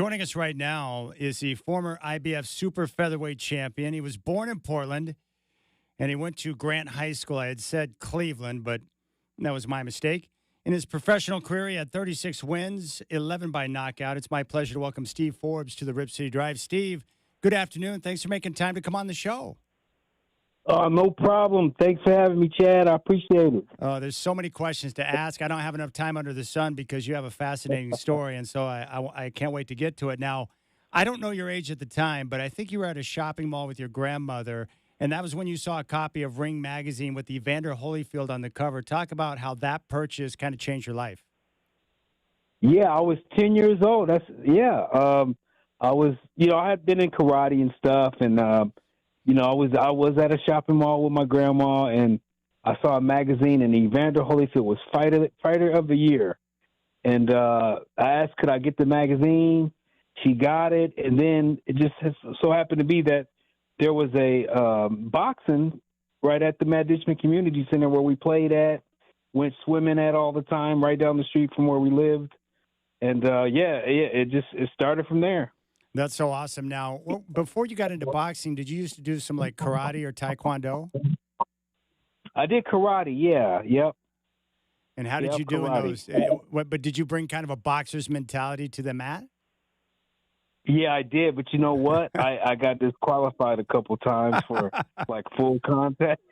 Joining us right now is the former IBF super featherweight champion. He was born in Portland and he went to Grant High School. I had said Cleveland, but that was my mistake. In his professional career, he had 36 wins, 11 by knockout. It's my pleasure to welcome Steve Forbes to the Rip City Drive. Steve, good afternoon. Thanks for making time to come on the show. No problem. Thanks for having me, Chad. I appreciate it. There's so many questions to ask. I don't have enough time under the sun because you have a fascinating story, and so I can't wait to get to it. Now, I don't know your age at the time, but I think you were at a shopping mall with your grandmother, and that was when you saw a copy of Ring magazine with Evander Holyfield on the cover. Talk about how that purchase kind of changed your life. Yeah, I was 10 years old. I was, I had been in karate and stuff, and I was at a shopping mall with my grandma, and I saw a magazine, and Evander Holyfield was fighter of the year. And I asked, could I get the magazine? She got it, and then it just so happened to be that there was a boxing right at the Matt Ditchman Community Center where we played at, went swimming at all the time, right down the street from where we lived. And it started from there. That's so awesome. Now, before you got into boxing, did you used to do some like karate or taekwondo? I did karate, yeah, yep. And how did you do in those? But did you bring kind of a boxer's mentality to the mat? Yeah, I did. But you know what? I got disqualified a couple times for like full contact,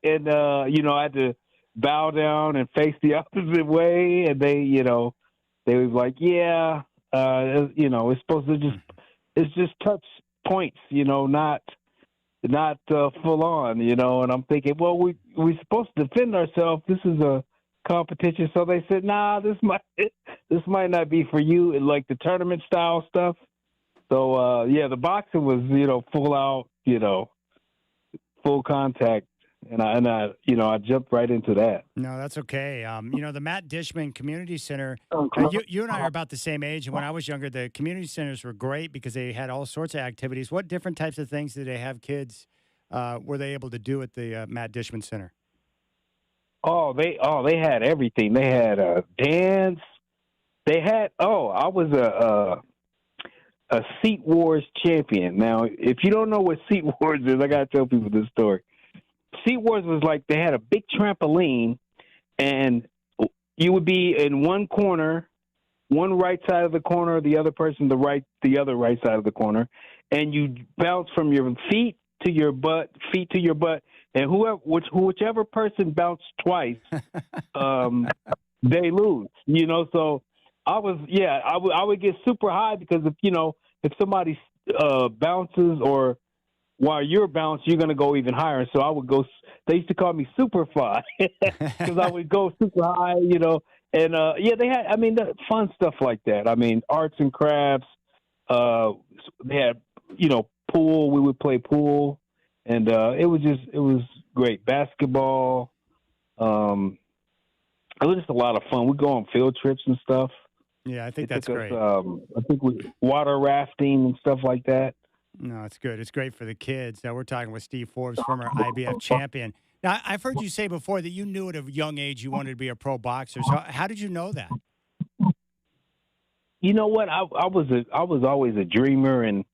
and I had to bow down and face the opposite way, and they was like, yeah. It's supposed to it's just touch points, not full on, and I'm thinking, well, we're supposed to defend ourselves. This is a competition. So they said, nah, this might not be for you, like the tournament style stuff. So, the boxing was, full out, full contact. And I jumped right into that. No, that's okay. The Matt Ditchman Community Center, you and I are about the same age. And when I was younger, the community centers were great because they had all sorts of activities. What different types of things did they have kids, were they able to do at the Matt Ditchman Center? They had everything. They had a dance. I was a Seat Wars champion. Now, if you don't know what Seat Wars is, I got to tell people this story. Seat Wars was like they had a big trampoline, and you would be in one corner, one right side of the corner, the other person the other right side of the corner, and you bounce from your feet to your butt, and whichever person bounced twice, they lose. So I would get super high because if somebody bounces or while you're bounced, you're going to go even higher. So I would go – they used to call me Super Fly because I would go super high, And, they had – fun stuff like that. Arts and crafts. They had, pool. We would play pool. And it was great. Basketball. It was just a lot of fun. We'd go on field trips and stuff. Yeah, I think that's great. I think water rafting and stuff like that. No, it's good. It's great for the kids. Now, we're talking with Steve Forbes, former IBF champion. Now, I've heard you say before that you knew at a young age you wanted to be a pro boxer. So how did you know that? You know what? I was always a dreamer, and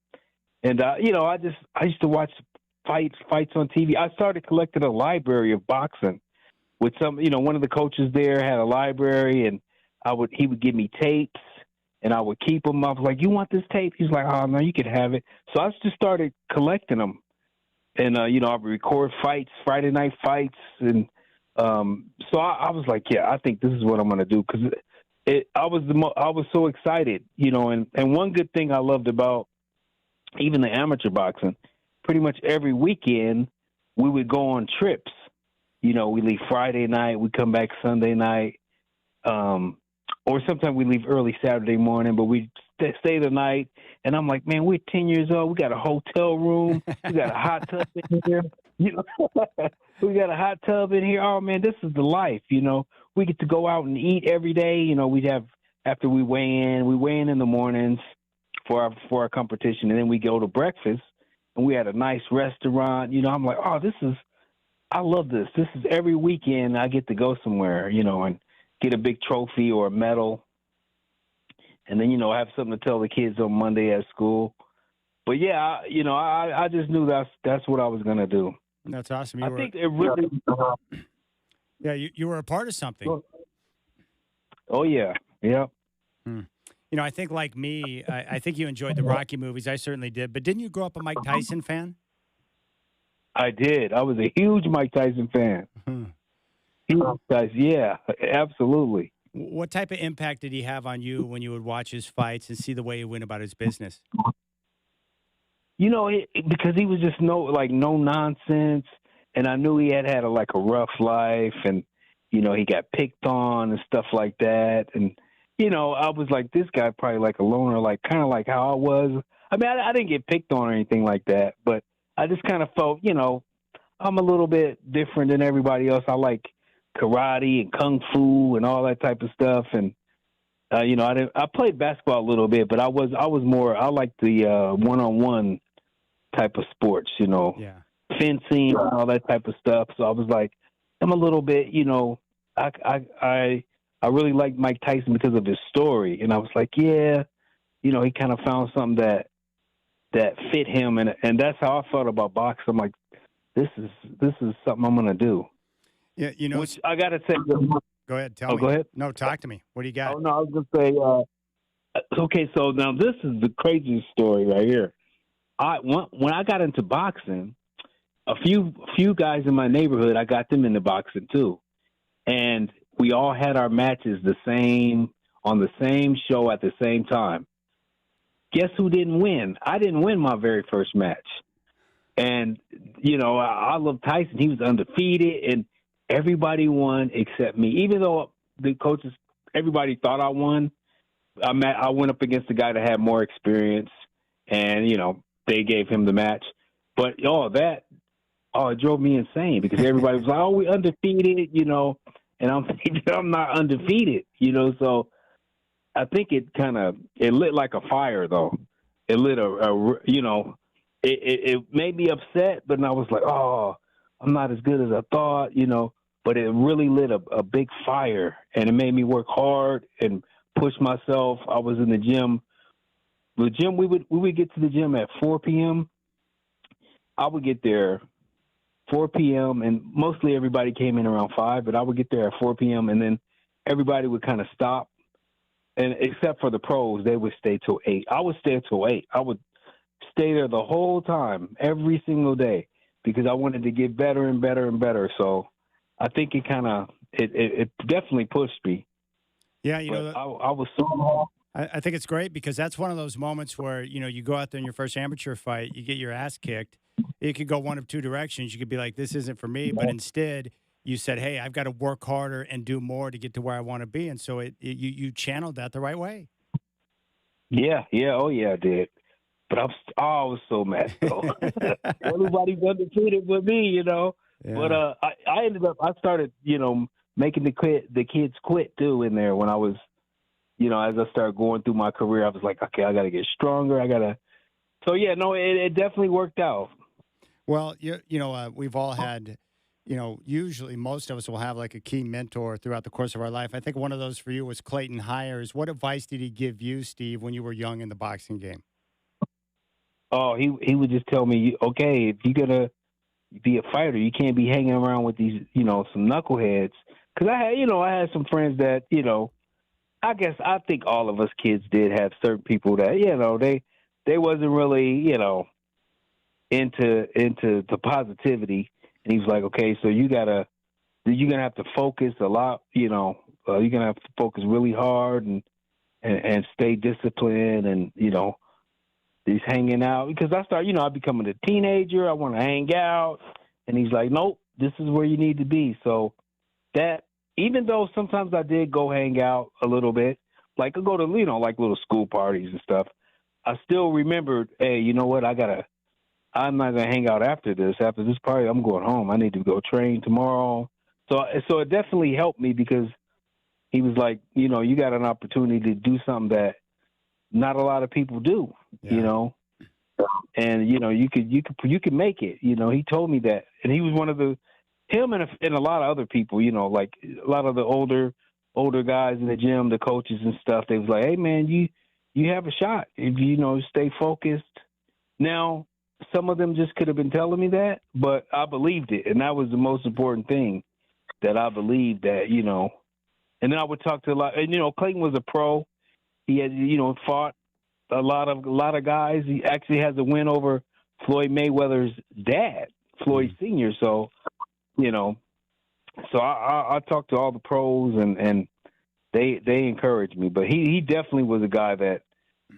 I used to watch fights on TV. I started collecting a library of boxing with one of the coaches there had a library, and he would give me tapes. And I would keep them. I was like, you want this tape? He's like, oh, no, you can have it. So I just started collecting them. And, I would record fights, Friday night fights. And so I was like, yeah, I think this is what I'm going to do. Because I was so excited, And one good thing I loved about even the amateur boxing, pretty much every weekend we would go on trips. We leave Friday night. We come back Sunday night. Or sometimes we leave early Saturday morning, but we stay the night. And I'm like, man, we're 10 years old. We got a hotel room. We got a hot tub in here. We got a hot tub in here. Oh, man, this is the life. We get to go out and eat every day. We'd have, after we weigh in the mornings for our competition. And then we go to breakfast, and we had a nice restaurant. I'm like, oh, I love this. This is every weekend I get to go somewhere, and get a big trophy or a medal. and then have something to tell the kids on Monday at school. But yeah, I just knew that's what I was gonna do. That's awesome. I think it really. Yeah, you were a part of something. Oh yeah, yeah. I think like me, I think you enjoyed the Rocky movies. I certainly did. But didn't you grow up a Mike Tyson fan? I did. I was a huge Mike Tyson fan. Huge Tyson, yeah, absolutely. What type of impact did he have on you when you would watch his fights and see the way he went about his business? Because he was just no nonsense, and I knew he had a rough life, and he got picked on and stuff like that, and I was like, this guy probably like a loner, like kind of like how I was. I mean, I didn't get picked on or anything like that, but I just kind of felt, I'm a little bit different than everybody else. I like karate and kung fu and all that type of stuff, and I played basketball a little bit, but I was more, I like the one-on-one type of sports, Yeah. fencing and all that type of stuff. So I was like, I'm a little bit, I really liked Mike Tyson because of his story, and I was like, yeah, he kind of found something that fit him, and that's how I felt about boxing. I'm like, this is something I'm gonna do. Yeah, Which I gotta say. Go ahead, tell me. Go ahead. No, talk to me. What do you got? Oh no, I was gonna say. Okay, so now this is the craziest story right here. When I got into boxing, a few guys in my neighborhood, I got them into boxing too, and we all had our matches on the same show at the same time. Guess who didn't win? I didn't win my very first match. And, I love Tyson. He was undefeated, and everybody won except me. Even though the coaches, everybody thought I won, I went up against the guy that had more experience, and, they gave him the match. But, it drove me insane because everybody was like, oh, we undefeated, and I'm thinking I'm not undefeated, so I think it lit like a fire, though. It lit it made me upset, but I was like, oh, I'm not as good as I thought, but it really lit a big fire, and it made me work hard and push myself. I was in the gym. The gym, we would get to the gym at 4 p.m. I would get there 4 p.m. and mostly everybody came in around 5, but I would get there at 4 p.m. and then everybody would kind of stop. And except for the pros, they would stay till 8. I would stay till 8. I would stay there the whole time, every single day, because I wanted to get better and better and better. So I think it definitely pushed me. Yeah, I was so. I think it's great because that's one of those moments where, you go out there in your first amateur fight, you get your ass kicked. It could go one of two directions. You could be like, this isn't for me. But instead, you said, hey, I've got to work harder and do more to get to where I want to be. And so you channeled that the right way. Yeah. Oh, yeah, I did. But I was so mad, though. Everybody's undefeated with me, Yeah. But I ended up, I started, making the kids quit, too, in there when I was, as I started going through my career. I was like, okay, I got to get stronger. So, yeah, no, it definitely worked out. Well, we've all had, usually most of us will have like a key mentor throughout the course of our life. I think one of those for you was Clayton Hires. What advice did he give you, Steve, when you were young in the boxing game? Oh, he would just tell me, okay, if you're going to be a fighter, you can't be hanging around with these, some knuckleheads. Because I had some friends that, I think all of us kids did have certain people that, they wasn't really, into the positivity. And he was like, okay, so you're going to have to focus a lot, you're going to have to focus really hard and stay disciplined and, he's hanging out. Because I started, I becoming a teenager. I want to hang out. And he's like, nope, this is where you need to be. So that, even though sometimes I did go hang out a little bit, like I go to, like little school parties and stuff, I still remembered, hey, you know what, I'm not going to hang out after this. After this party, I'm going home. I need to go train tomorrow. So it definitely helped me because he was like, you got an opportunity to do something that not a lot of people do, and, you could make it. He told me that. And he was one of him and a lot of other people, like a lot of the older older guys in the gym, the coaches and stuff, they was like, hey, man, you have a shot if you stay focused. Now, some of them just could have been telling me that, but I believed it, and that was the most important thing, that I believed that, And then I would talk to a lot, and Clayton was a pro. He had fought a lot of guys. He actually has a win over Floyd Mayweather's dad, Floyd Sr. So, so I talked to all the pros, and they encouraged me. But he definitely was a guy that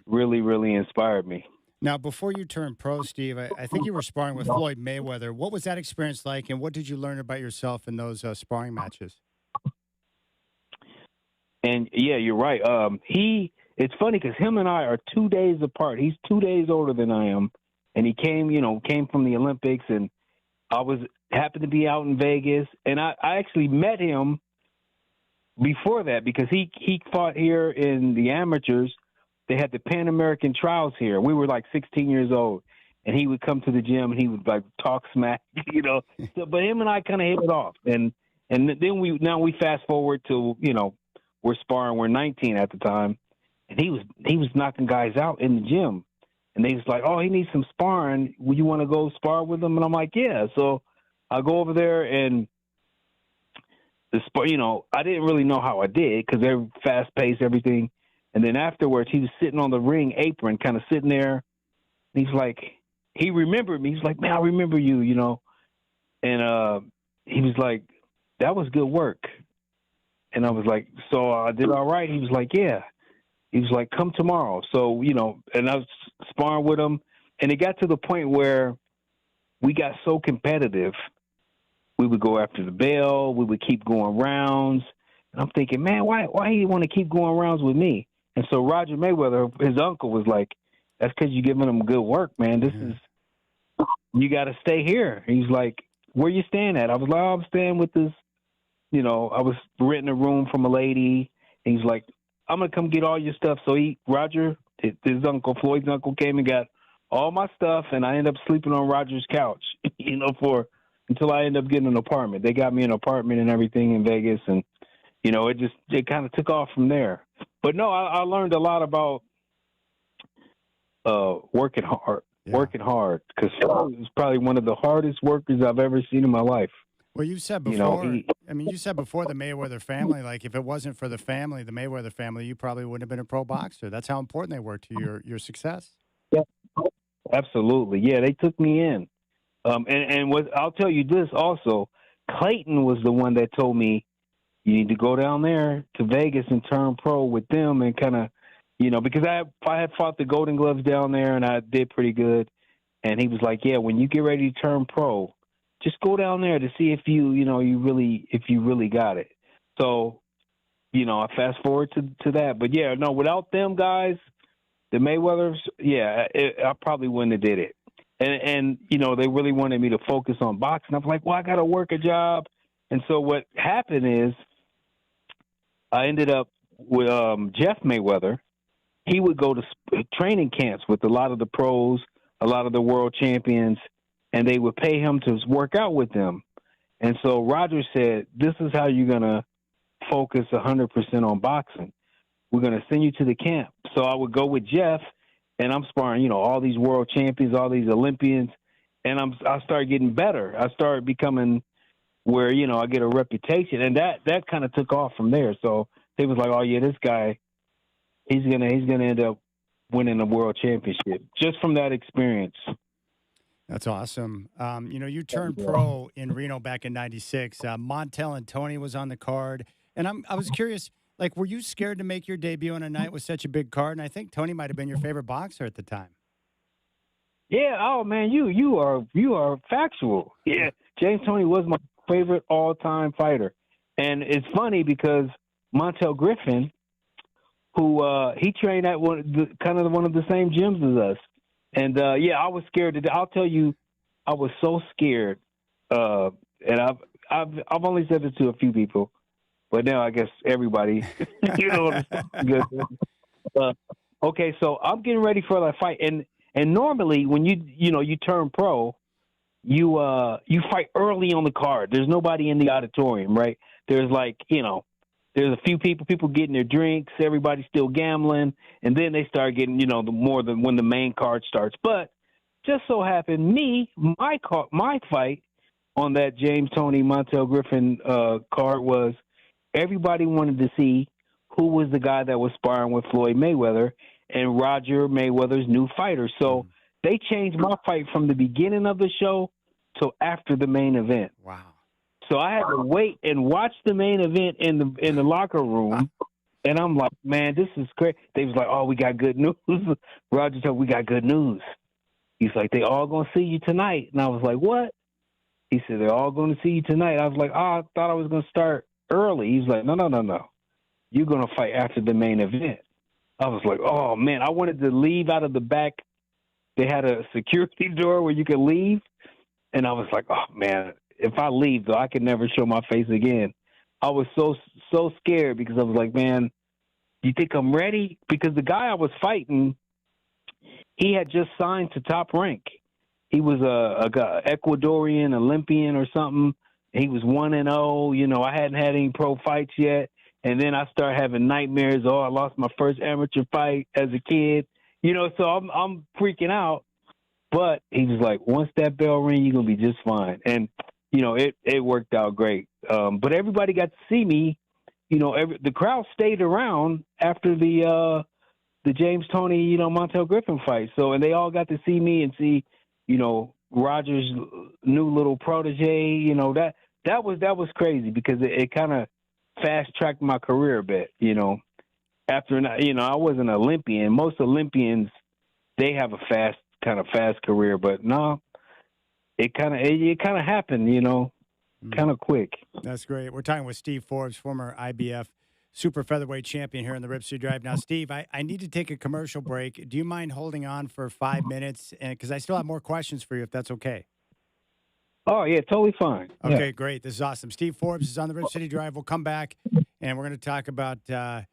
really, really inspired me. Now, before you turned pro, Steve, I think you were sparring with Floyd Mayweather. What was that experience like, and what did you learn about yourself in those sparring matches? And, yeah, you're right. It's funny because him and I are 2 days apart. He's 2 days older than I am, and he came from the Olympics, and I happened to be out in Vegas, and I actually met him before that because he fought here in the amateurs. They had the Pan American trials here. We were like 16 years old, and he would come to the gym and he would like talk smack, So, but him and I kind of hit it off, and then we fast forward to we're sparring. We're 19 at the time, and he was knocking guys out in the gym, and they was like, oh, he needs some sparring. Would you want to go spar with him? And I'm like, yeah. So I go over there and I didn't really know how I did because they're fast paced, everything. And then afterwards, he was sitting on the ring apron, kind of sitting there. And he's like, he remembered me. He's like, man, I remember you, And he was like, that was good work. And I was like, so I did all right. He was like, yeah. He was like, come tomorrow. So, and I was sparring with him. And it got to the point where we got so competitive. We would go after the bell. We would keep going rounds. And I'm thinking, man, why do you want to keep going rounds with me? And so Roger Mayweather, his uncle, was like, that's because you're giving him good work, man. You got to stay here. He's like, where you staying at? I was like, I'm staying with this, I was renting a room from a lady. And he's like, I'm going to come get all your stuff. So Roger, his uncle, Floyd's uncle, came and got all my stuff. And I ended up sleeping on Roger's couch, until I ended up getting an apartment. They got me an apartment and everything in Vegas. And, it kind of took off from there. But no, I learned a lot about working hard. Yeah. Working hard, because Floyd is probably one of the hardest workers I've ever seen in my life. Well, you said before. You said before the Mayweather family. Like, if it wasn't for the family, the Mayweather family, you probably wouldn't have been a pro boxer. That's how important they were to your success. Yeah, absolutely. Yeah, they took me in. I'll tell you this also. Clayton was the one that told me, you need to go down there to Vegas and turn pro with them, and kind of, because I had fought the Golden Gloves down there and I did pretty good. And he was like, yeah, when you get ready to turn pro, just go down there to see if you really got it. So, I fast forward to that. But yeah, no, without them guys, the Mayweathers, yeah, I probably wouldn't have did it. And they really wanted me to focus on boxing. I'm like, well, I got to work a job. And so what happened is I ended up with Jeff Mayweather. He would go to training camps with a lot of the pros, a lot of the world champions, and they would pay him to work out with them. And so Roger said, this is how you're going to focus 100% on boxing. We're going to send you to the camp. So I would go with Jeff, and I'm sparring, all these world champions, all these Olympians, and I started getting better. I started becoming where, I get a reputation, and that kind of took off from there. So they was like, oh yeah, this guy, he's gonna end up winning a world championship just from that experience. That's awesome. You turned pro in Reno back in '96. Montel and Tony was on the card, and I was curious, like, were you scared to make your debut on a night with such a big card? And I think Tony might have been your favorite boxer at the time. Yeah. Oh man, you are factual. Yeah, James Toney was my favorite all-time fighter, and it's funny because Montel Griffin, who he trained at one of the same gyms as us, and I was scared. I'll tell you, I was so scared, and I've only said it to a few people, but now I guess everybody, good. Okay, so I'm getting ready for that fight, and normally when you turn pro, you fight early on the card. There's nobody in the auditorium, right? There's there's a few people getting their drinks, everybody's still gambling, and then they start getting, the more than when the main card starts. But just so happened, my fight on that James Toney Montel Griffin card was everybody wanted to see who was the guy that was sparring with Floyd Mayweather and Roger Mayweather's new fighter. So they changed my fight from the beginning of the show till after the main event. Wow. So I had to wait and watch the main event in the locker room. And I'm like, man, this is great. They was like, oh, we got good news. Roger told we got good news. He's like, they all going to see you tonight. And I was like, what? He said, they're all going to see you tonight. I was like, I thought I was going to start early. He's like, no. You're going to fight after the main event. I was like, oh, man, I wanted to leave out of the back. They had a security door where you could leave. And I was like, oh, man, if I leave, though, I could never show my face again. I was so scared because I was like, man, do you think I'm ready? Because the guy I was fighting, he had just signed to Top Rank. He was a Ecuadorian Olympian or something. He was 1-0. I hadn't had any pro fights yet. And then I started having nightmares. Oh, I lost my first amateur fight as a kid. So I'm freaking out. But he was like, once that bell rings, you're going to be just fine. And, it worked out great. But everybody got to see me. The crowd stayed around after the James Toney, Montel Griffin fight. So, and they all got to see me and see, Roger's new little protege. That was crazy because it kind of fast tracked my career a bit. After I was an Olympian. Most Olympians, they have a fast career, but no, it kind of happened. Kind of quick. That's great. We're talking with Steve Forbes, former IBF super featherweight champion here in the Rip City Drive. Now, Steve, I need to take a commercial break. Do you mind holding on for 5 minutes? Because I still have more questions for you, if that's okay. Oh, yeah, totally fine. Okay, yeah. Great. This is awesome. Steve Forbes is on the Rip City Drive. We'll come back, and we're going to talk about a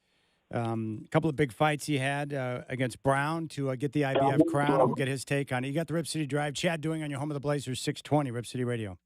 couple of big fights he had against Brown to get the IBF crown, and we'll get his take on it. You got the Rip City Drive. Chad Doing on your home of the Blazers, 620 Rip City Radio.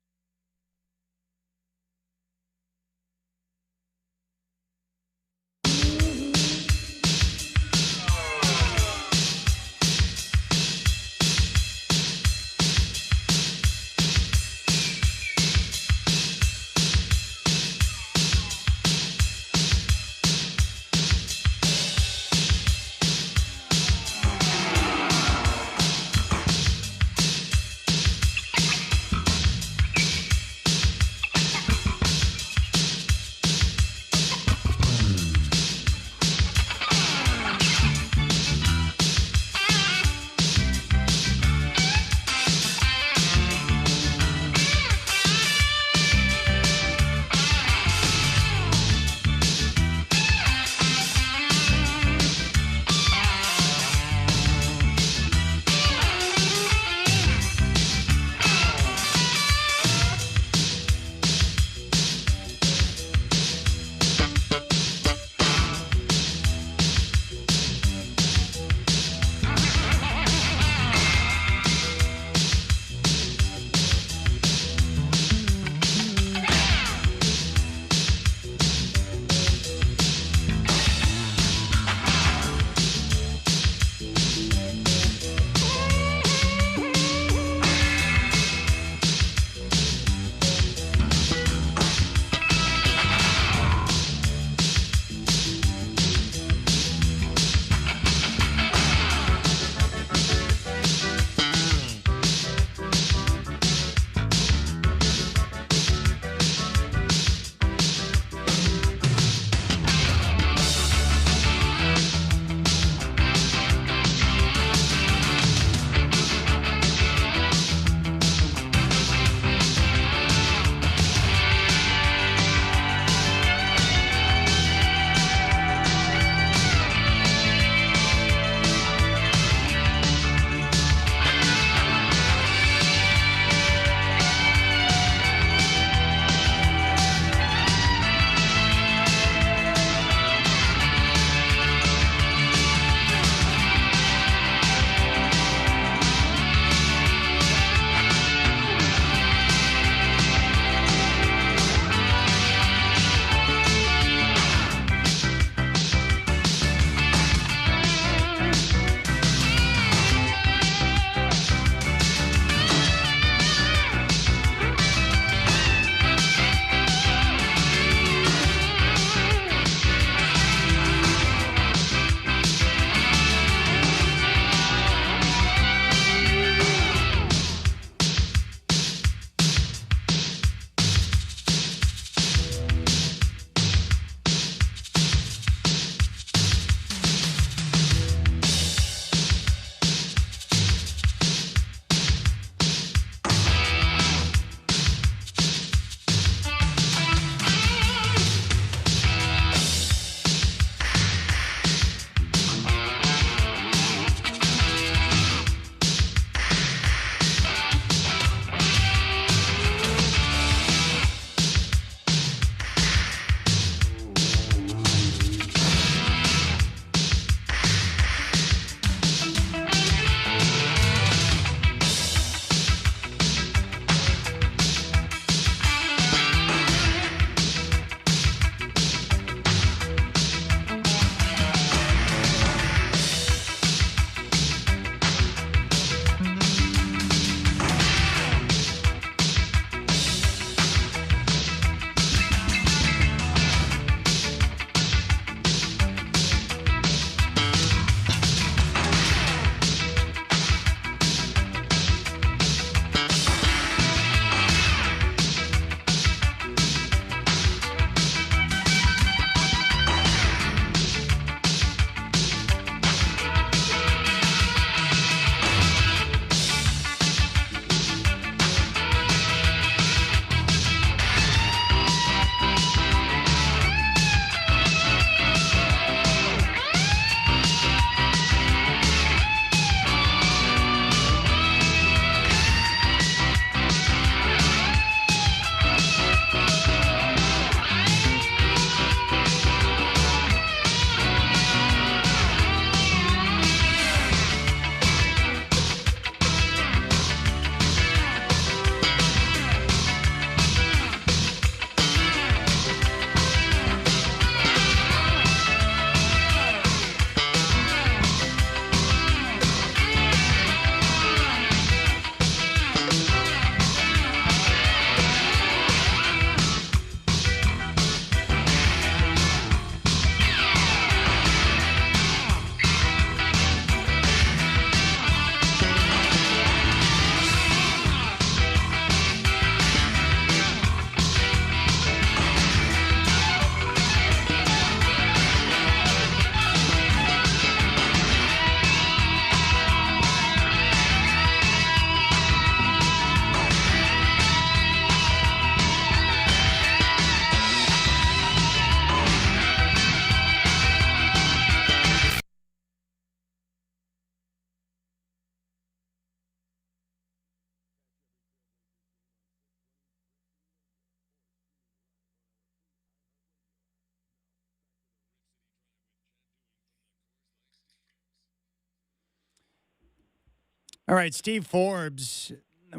All right, Steve Forbes,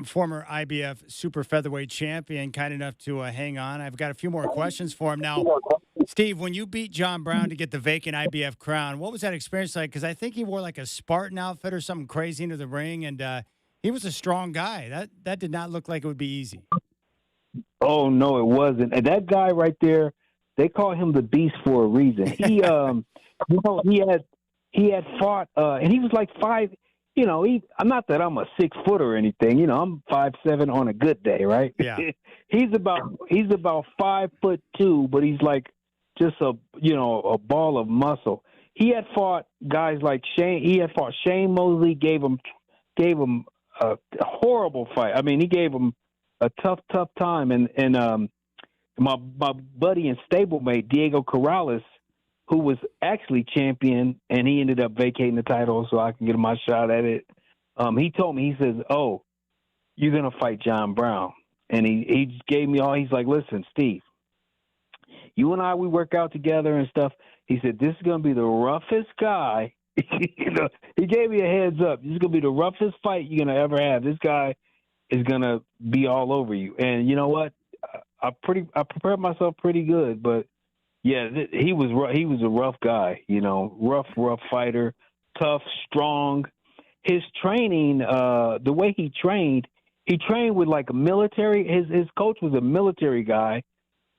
former IBF super featherweight champion, kind enough to hang on. I've got a few more questions for him now. Steve, when you beat John Brown to get the vacant IBF crown, what was that experience like? Because I think he wore like a Spartan outfit or something crazy into the ring, and he was a strong guy. That did not look like it would be easy. Oh no, it wasn't. And that guy right there, they call him the Beast for a reason. He, he had fought, and he was like five. I'm not that I'm a 6 foot or anything. I'm 5'7" on a good day, right? Yeah. he's about 5'2", but he's like just a ball of muscle. He had fought guys like Shane. He had fought Shane Mosley. Gave him a horrible fight. I mean, he gave him a tough time. And my buddy and stablemate Diego Corrales, who was actually champion, and he ended up vacating the title so I can get my shot at it. He told me, he says, "Oh, you're gonna fight John Brown," and he gave me all. He's like, "Listen, Steve, you and I, we work out together and stuff." He said, "This is gonna be the roughest guy." He gave me a heads up. This is gonna be the roughest fight you're gonna ever have. This guy is gonna be all over you. And you know what? I prepared myself pretty good, but yeah, he was a rough guy. Rough fighter, tough, strong. His training, the way he trained with like a military. His coach was a military guy,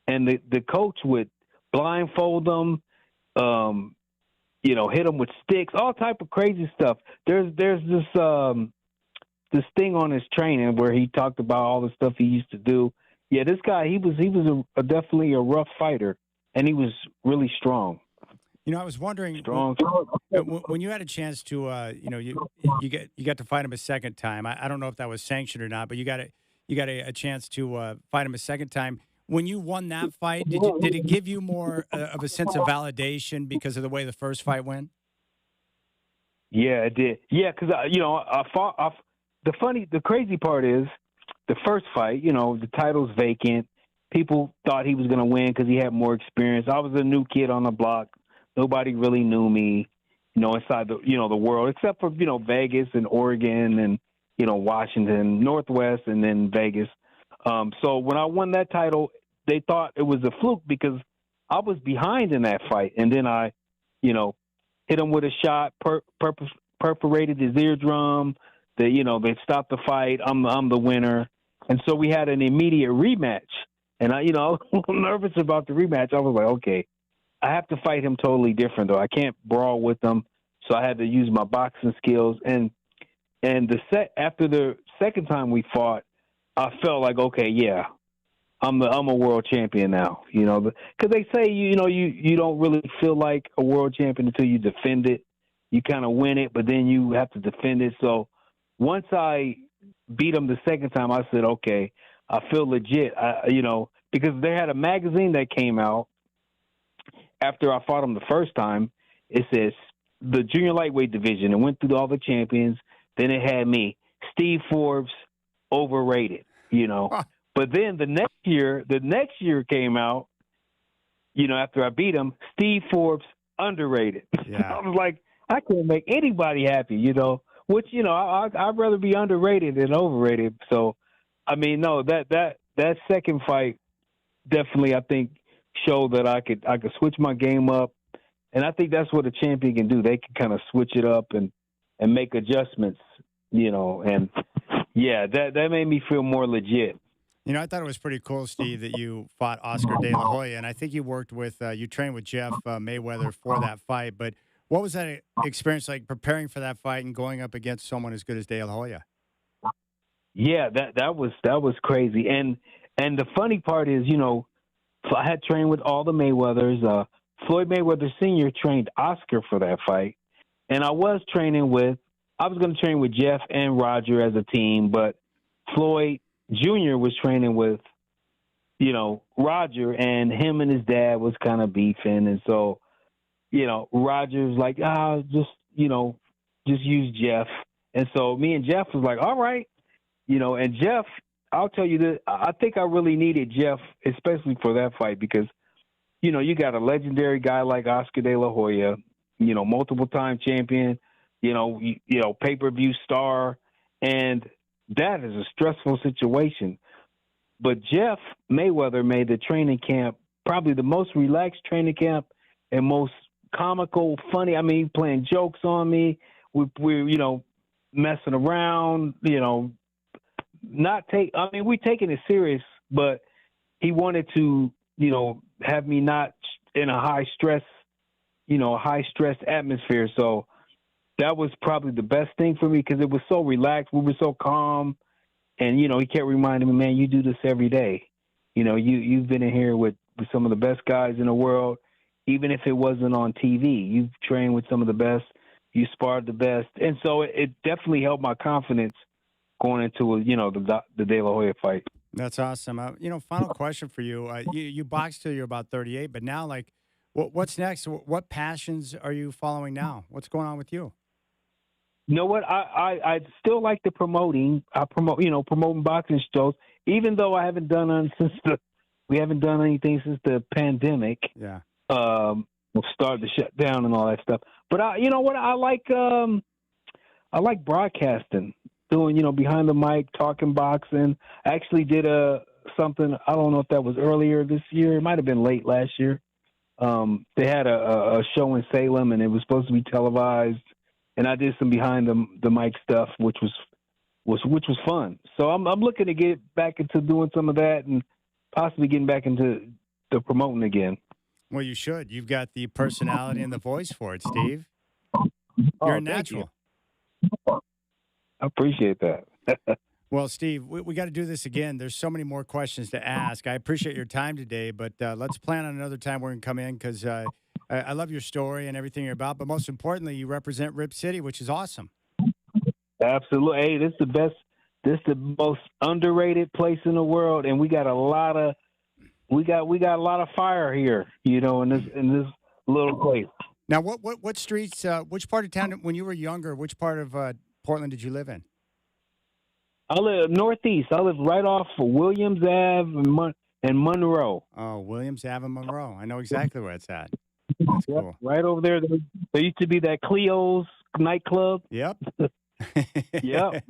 and the coach would blindfold them, hit them with sticks, all type of crazy stuff. There's this thing on his training where he talked about all the stuff he used to do. Yeah, this guy, he was definitely a rough fighter, and he was really strong. I was wondering, strong. When you had a chance to, you got to fight him a second time. I don't know if that was sanctioned or not, but you got a chance to fight him a second time. When you won that fight, did it give you more of a sense of validation because of the way the first fight went? Yeah, it did. Yeah, because I fought. The crazy part is the first fight. The title's vacant. People thought he was going to win because he had more experience. I was a new kid on the block. Nobody really knew me, inside the world, except for, Vegas and Oregon and, Washington, Northwest, and then Vegas. So when I won that title, they thought it was a fluke because I was behind in that fight. And then I, hit him with a shot, perforated his eardrum. They stopped the fight. I'm the winner. And so we had an immediate rematch. And I was nervous about the rematch. I was like, okay, I have to fight him totally different, though. I can't brawl with him. So I had to use my boxing skills. And after the second time we fought, I felt like, okay, yeah, I'm a world champion now. Because they say you don't really feel like a world champion until you defend it. You kind of win it, but then you have to defend it. So once I beat him the second time, I said, okay, I feel legit. Because they had a magazine that came out after I fought him the first time. It says the junior lightweight division. It went through all the champions. Then it had me, Steve Forbes, overrated. But then the next year came out. After I beat him, Steve Forbes, underrated. Yeah. I was like, I can't make anybody happy. Which I'd rather be underrated than overrated. So, I mean, no, that second fight definitely, I think, showed that I could switch my game up, and I think that's what a champion can do. They can kind of switch it up and make adjustments, and yeah, that made me feel more legit. I thought it was pretty cool, Steve, that you fought Oscar De La Hoya, and I think you worked with, you trained with Jeff Mayweather for that fight. But what was that experience like, preparing for that fight and going up against someone as good as De La Hoya? Yeah, that was crazy, and the funny part is, I had trained with all the Mayweathers. Floyd Mayweather Sr. trained Oscar for that fight, and I was going to train with Jeff and Roger as a team, but Floyd Jr. was training with, Roger, and him and his dad was kind of beefing, and so, Roger's like, just use Jeff, and so me and Jeff was like, all right, and Jeff, I'll tell you this, I think I really needed Jeff, especially for that fight, because, you got a legendary guy like Oscar De La Hoya, multiple-time champion, pay-per-view star, And that is a stressful situation. But Jeff Mayweather made the training camp probably the most relaxed training camp and most comical, funny. I mean, playing jokes on me. We're messing around, not take. I mean, we're taking it serious, but he wanted to, have me not in a high stress, high stress atmosphere. So that was probably the best thing for me because it was so relaxed. We were so calm, and he kept reminding me, man, you do this every day. You've been in here with some of the best guys in the world, even if it wasn't on TV. You've trained with some of the best. You sparred the best, and so it definitely helped my confidence going into the De La Hoya fight. That's awesome. Final question for you. You boxed till you're about 38, but now, like, what's next? What passions are you following now? What's going on with you? You know what? I still like the promoting. I promoting boxing shows, even though I haven't done none we haven't done anything since the pandemic. Yeah. Started to shut down and all that stuff. But you know what? I like broadcasting, doing behind the mic, talking boxing. I actually did something. I don't know if that was earlier this year. It might have been late last year. They had a show in Salem, and it was supposed to be televised. And I did some behind the mic stuff, which was fun. So I'm looking to get back into doing some of that and possibly getting back into the promoting again. Well, you should. You've got the personality and the voice for it, Steve. You're a natural. I appreciate that. Well, Steve, we got to do this again. There's so many more questions to ask. I appreciate your time today, but let's plan on another time we're going to come in because I love your story and everything you're about. But most importantly, you represent Rip City, which is awesome. Absolutely. Hey, this is the best. This is the most underrated place in the world, and we got a lot of fire here, in this little place. Now, what streets? Which part of town? When you were younger, which part of Portland did you live in? I live northeast. I live right off of Williams Ave and Monroe. Oh, Williams Ave and Monroe. I know exactly where it's at. That's cool. Right over there. There used to be that Cleo's nightclub. Yep. Yep.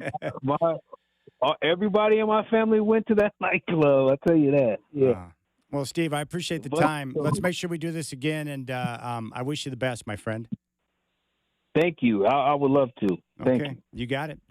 Everybody in my family went to that nightclub. I tell you that. Yeah. Well, Steve, I appreciate the time. Let's make sure we do this again, and I wish you the best, my friend. Thank you. I would love to. Thank you. You got it.